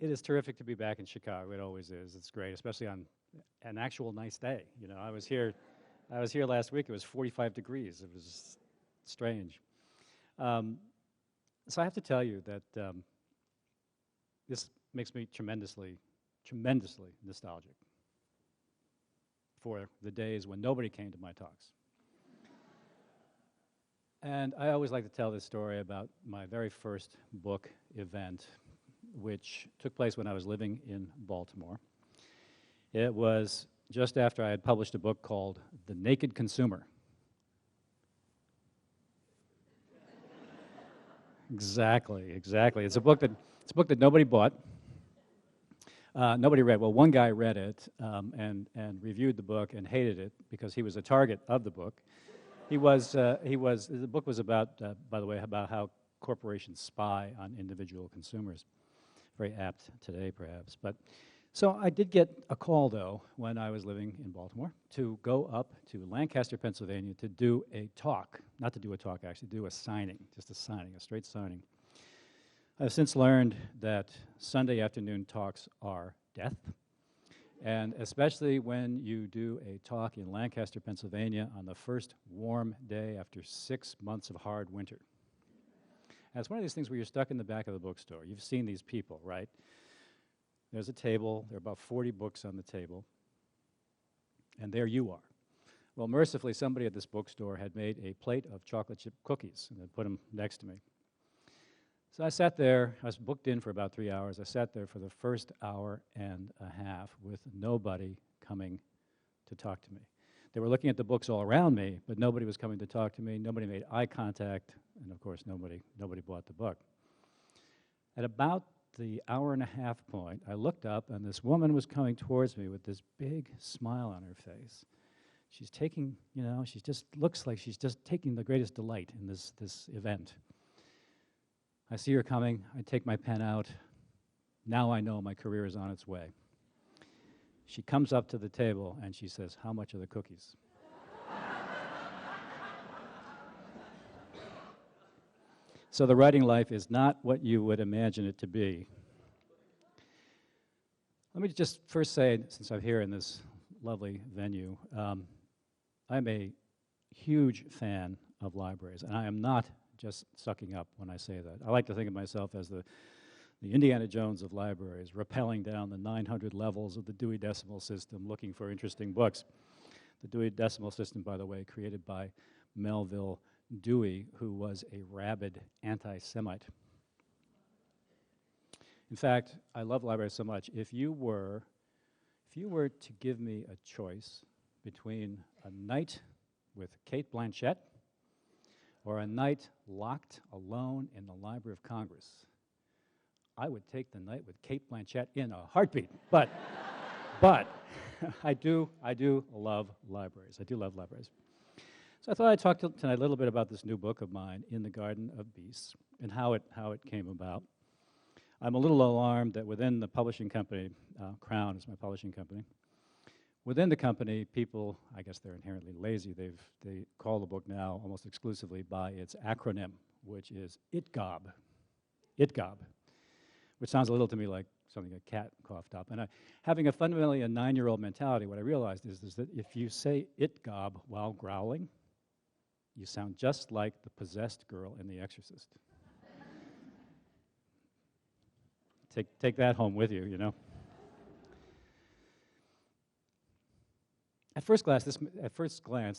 It is terrific to be back in Chicago. It always is. It's great, especially on an actual nice day. You know, I was here last week. It was 45 degrees. It was strange. So I have to tell you that this makes me tremendously nostalgic for the days when nobody came to my talks. And I always like to tell this story about my very first book event, which took place when I was living in Baltimore. It was just after I had published a book called The Naked Consumer. Exactly. It's a book that nobody bought. Nobody read. Well, one guy read it and reviewed the book and hated it because he was a target of the book. The book was about, by the way, about how corporations spy on individual consumers. Very apt today, perhaps. But so I did get a call, though, when I was living in Baltimore, to go up to Lancaster, Pennsylvania, to do a talk. Not to do a talk, actually, do a signing, just a signing, a straight signing. I've since learned that Sunday afternoon talks are death, and especially when you do a talk in Lancaster, Pennsylvania, on the first warm day after 6 months of hard winter. And it's one of these things where you're stuck in the back of the bookstore. You've seen these people, right? There's a table. There are about 40 books on the table. And there you are. Well, mercifully, somebody at this bookstore had made a plate of chocolate chip cookies and had put them next to me. So I sat there. I was booked in for about 3 hours. I sat there for the first hour and a half with nobody coming to talk to me. They were looking at the books all around me, but nobody was coming to talk to me. Nobody made eye contact, and of course, nobody bought the book. At about the hour and a half point, I looked up, and this woman was coming towards me with this big smile on her face. She's taking, she just looks like she's just taking the greatest delight in this event. I see her coming. I take my pen out. Now I know my career is on its way. She comes up to the table and she says, "How much are the cookies?" So the writing life is not what you would imagine it to be. Let me just first say, since I'm here in this lovely venue, I'm a huge fan of libraries, and I am not just sucking up when I say that. I like to think of myself as the Indiana Jones of libraries, rappelling down the 900 levels of the Dewey Decimal System, looking for interesting books. The Dewey Decimal System, by the way, created by Melville Dewey, who was a rabid anti-Semite. In fact, I love libraries so much. If you were to give me a choice between a night with Cate Blanchett or a night locked alone in the Library of Congress, I would take the night with Cate Blanchett in a heartbeat. But I do love libraries. I do love libraries. So I thought I'd talk tonight a little bit about this new book of mine, In the Garden of Beasts, and how it came about. I'm a little alarmed that within the publishing company, Crown is my publishing company, within the company, people, I guess they're inherently lazy, they call the book now almost exclusively by its acronym, which is ITGOB. ITGOB. Which sounds a little to me like something a cat coughed up. And having a fundamentally a 9-year-old mentality, what I realized is that if you say "it-gob" while growling, you sound just like the possessed girl in The Exorcist. Take that home with you, At first glance,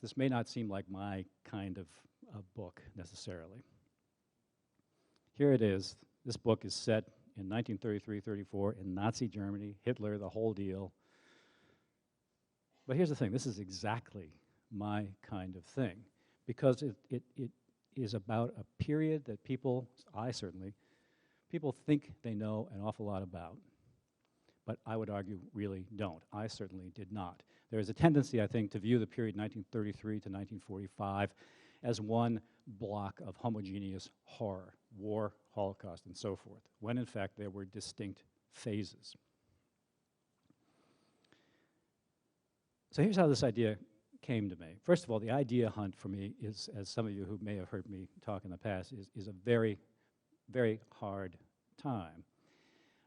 this may not seem like my kind of book necessarily. Here it is. This book is set in 1933-34 in Nazi Germany, Hitler, the whole deal. But here's the thing, this is exactly my kind of thing, because it is about a period that people think they know an awful lot about, but I would argue really don't. I certainly did not. There is a tendency, I think, to view the period 1933 to 1945 as one block of homogeneous horror, war, Holocaust, and so forth, when in fact there were distinct phases. So here's how this idea came to me. First of all, the idea hunt for me is, as some of you who may have heard me talk in the past, is a very, very hard time.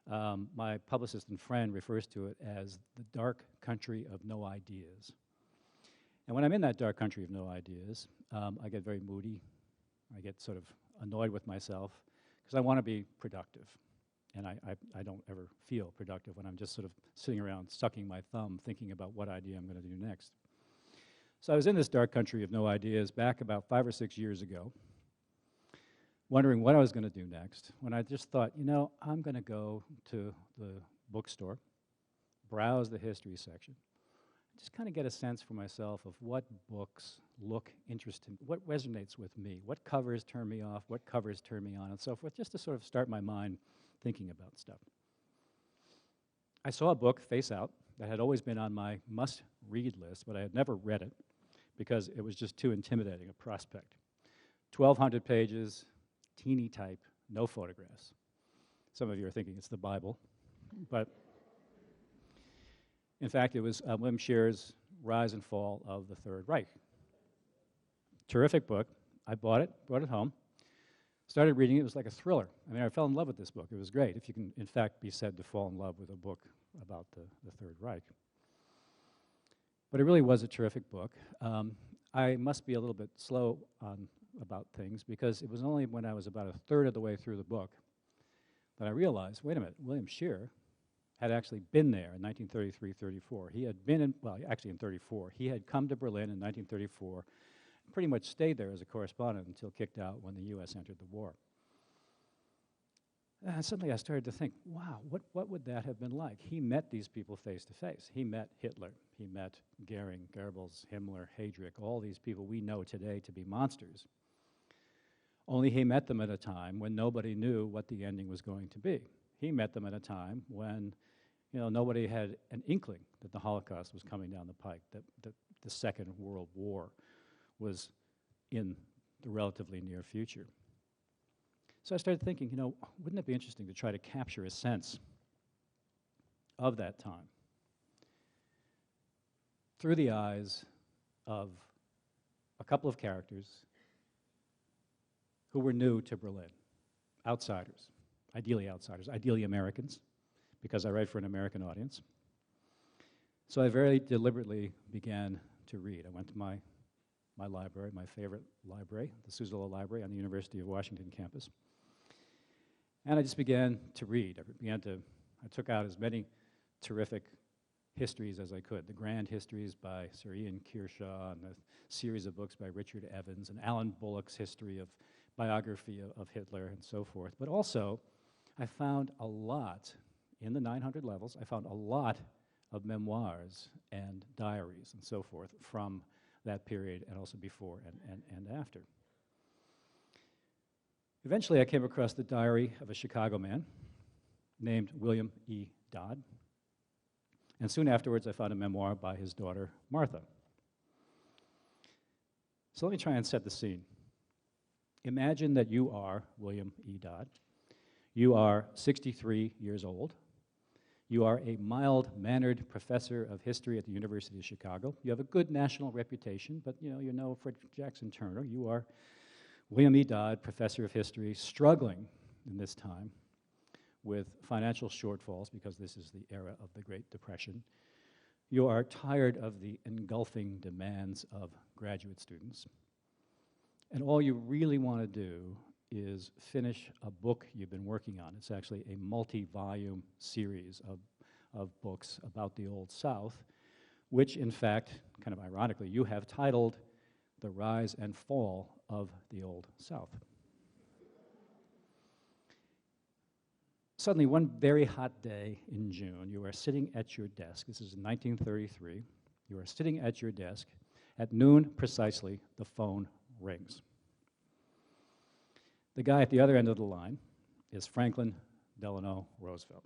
My publicist and friend refers to it as the dark country of no ideas. And when I'm in that dark country of no ideas, I get very moody. I get sort of annoyed with myself because I want to be productive. And I don't ever feel productive when I'm just sort of sitting around sucking my thumb thinking about what idea I'm going to do next. So I was in this dark country of no ideas back about 5 or 6 years ago, wondering what I was going to do next, when I just thought, you know, I'm going to go to the bookstore, browse the history section, just kind of get a sense for myself of what books look interesting, what resonates with me, what covers turn me off, what covers turn me on, and so forth, just to sort of start my mind thinking about stuff. I saw a book, Face Out, that had always been on my must-read list, but I had never read it because it was just too intimidating a prospect. 1,200 pages, teeny type, no photographs. Some of you are thinking it's the Bible, but in fact, it was William Shearer's Rise and Fall of the Third Reich. Terrific book. I bought it, brought it home, started reading it. It was like a thriller. I mean, I fell in love with this book. It was great, if you can, in fact, be said to fall in love with a book about the Third Reich. But it really was a terrific book. I must be a little bit slow about things because it was only when I was about a third of the way through the book that I realized, wait a minute, William Shearer had actually been there in 1933-34. He had been in, well, actually in 34. He had come to Berlin in 1934, pretty much stayed there as a correspondent until kicked out when the U.S. entered the war. And suddenly I started to think, wow, what would that have been like? He met these people face to face. He met Hitler. He met Goering, Goebbels, Himmler, Heydrich, all these people we know today to be monsters. Only he met them at a time when nobody knew what the ending was going to be. He met them at a time when, you know, nobody had an inkling that the Holocaust was coming down the pike, that the Second World War was in the relatively near future. So I started thinking, you know, wouldn't it be interesting to try to capture a sense of that time through the eyes of a couple of characters who were new to Berlin, outsiders, ideally Americans, because I write for an American audience. So I very deliberately began to read. I went to my library, my favorite library, the Suzzallo Library on the University of Washington campus. And I just began to read. I took out as many terrific histories as I could. The grand histories by Sir Ian Kershaw, and a series of books by Richard Evans, and Alan Bullock's biography of Hitler, and so forth. But also, I found a lot, in the 900 levels, I found a lot of memoirs and diaries and so forth from that period, and also before and after. Eventually, I came across the diary of a Chicago man named William E. Dodd, and soon afterwards, I found a memoir by his daughter, Martha. So let me try and set the scene. Imagine that you are William E. Dodd. You are 63 years old. You are a mild-mannered professor of history at the University of Chicago. You have a good national reputation, but you know Frederick Jackson Turner. You are William E. Dodd, professor of history, struggling in this time with financial shortfalls because this is the era of the Great Depression. You are tired of the engulfing demands of graduate students. And all you really want to do is finish a book you've been working on. It's actually a multi-volume series of books about the Old South, which in fact, kind of ironically, you have titled The Rise and Fall of the Old South. Suddenly, one very hot day in June, you are sitting at your desk. This is in 1933. You are sitting at your desk. At noon precisely, the phone rings. The guy at the other end of the line is Franklin Delano Roosevelt,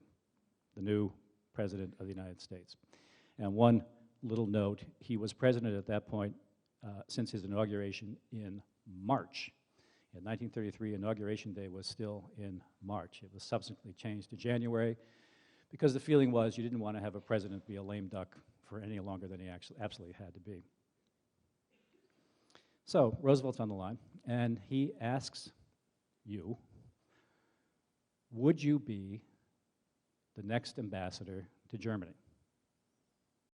the new president of the United States. And one little note, he was president at that point since his inauguration in March. In 1933, Inauguration Day was still in March. It was subsequently changed to January because the feeling was you didn't want to have a president be a lame duck for any longer than he actually absolutely had to be. So Roosevelt's on the line, and he asks you, would you be the next ambassador to Germany.